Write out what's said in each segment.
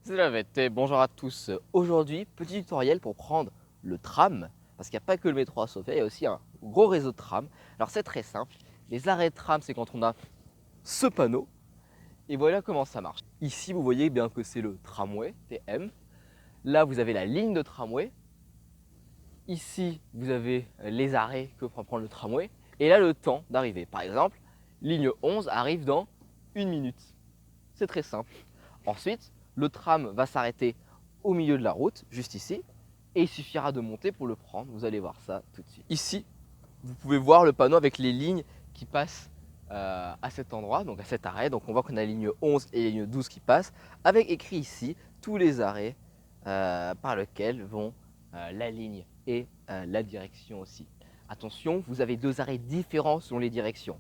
Здравейте, bonjour à tous. Aujourd'hui, petit tutoriel pour prendre le tram, parce qu'il n'y a pas que le métro à Sofia, il y a aussi un gros réseau de tram. Alors c'est très simple, les arrêts de tram, c'est quand on a ce panneau, et voilà comment ça marche. Ici, vous voyez bien que c'est le tramway, TM. Là, vous avez la ligne de tramway. Ici, vous avez les arrêts que prend prendre le tramway. Et là, le temps d'arrivée. Par exemple, ligne 11 arrive dans 1 minute. C'est très simple. Ensuite, le tram va s'arrêter au milieu de la route, juste ici, et il suffira de monter pour le prendre. Vous allez voir ça tout de suite. Ici, vous pouvez voir le panneau avec les lignes qui passent à cet endroit, donc à cet arrêt. Donc on voit qu'on a la ligne 11 et la ligne 12 qui passent, avec écrit ici tous les arrêts par lesquels vont la ligne et la direction aussi. Attention, vous avez deux arrêts différents selon les directions.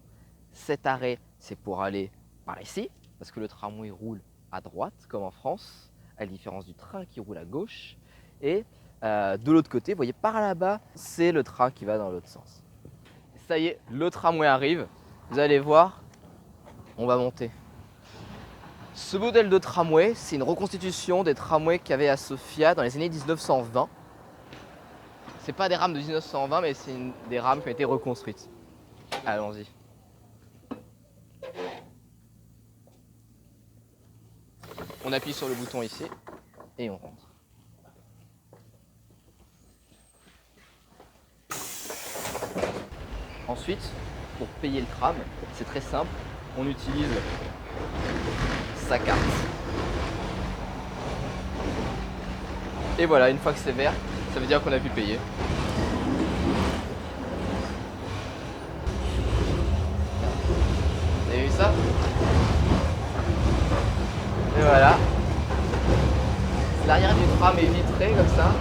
Cet arrêt, c'est pour aller par ici, parce que le tramway roule à droite, comme en France, à la différence du train qui roule à gauche. Et de l'autre côté, vous voyez par là-bas, c'est le train qui va dans l'autre sens. Ça y est, le tramway arrive. Vous allez voir, on va monter. Ce modèle de tramway, c'est une reconstitution des tramways qu'il y avait à Sofia dans les années 1920. C'est pas des rames de 1920, mais c'est des rames qui ont été reconstruites. Allons-y. On appuie sur le bouton ici et on rentre. Ensuite, pour payer le tram, c'est très simple. On utilise sa carte. Et voilà, une fois que c'est vert, ça veut dire qu'on a pu payer. Vous avez vu ça? Et voilà. L'arrière du tram est vitré comme ça.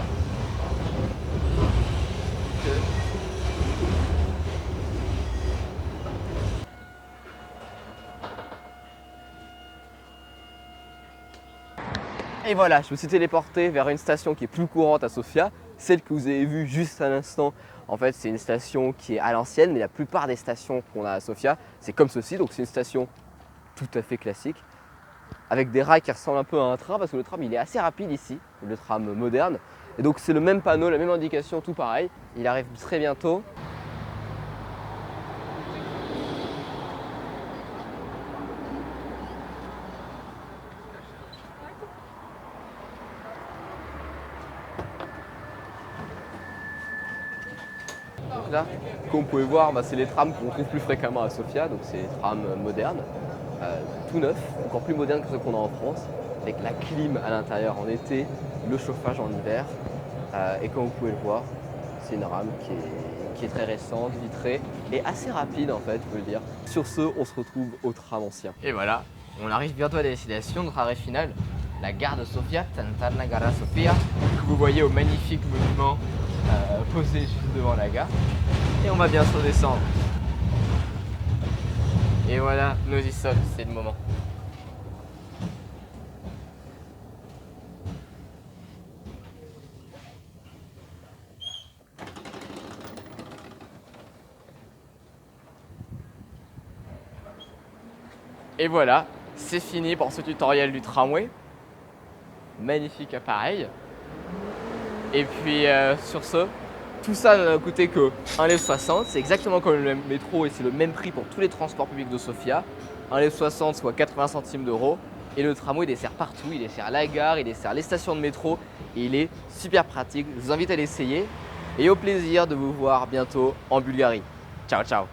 Et voilà, je me suis téléporté vers une station qui est plus courante à Sofia, celle que vous avez vue juste à l'instant. En fait, c'est une station qui est à l'ancienne, mais la plupart des stations qu'on a à Sofia, c'est comme ceci. Donc c'est une station tout à fait classique, avec des rails qui ressemblent un peu à un train, parce que le tram il est assez rapide ici, le tram moderne. Et donc c'est le même panneau, la même indication, tout pareil. Il arrive très bientôt. Donc là, comme vous pouvez voir, c'est les trams qu'on trouve plus fréquemment à Sofia, donc c'est des trams modernes, tout neufs, encore plus modernes que ceux qu'on a en France, avec la clim à l'intérieur en été, le chauffage en hiver. Et comme vous pouvez le voir, c'est une rame qui est très récente, vitrée et assez rapide en fait, je veux le dire. Sur ce, on se retrouve au tram ancien. Et voilà, on arrive bientôt à la destination, notre arrêt final, la gare de Sofia, Tantana Gara Sofia, que vous voyez au magnifique monument posé juste devant la gare. Et on va bientôt descendre. Et voilà, nous y sommes, c'est le moment. Et voilà, c'est fini pour ce tutoriel du tramway. Magnifique appareil. Et puis sur ce, tout ça n'a coûté que 1,60 €. C'est exactement comme le métro et c'est le même prix pour tous les transports publics de Sofia. 1,60 €, soit 80 centimes d'euros. Et le tramway dessert partout, il dessert la gare, il dessert les stations de métro. Et il est super pratique, je vous invite à l'essayer. Et au plaisir de vous voir bientôt en Bulgarie. Ciao ciao.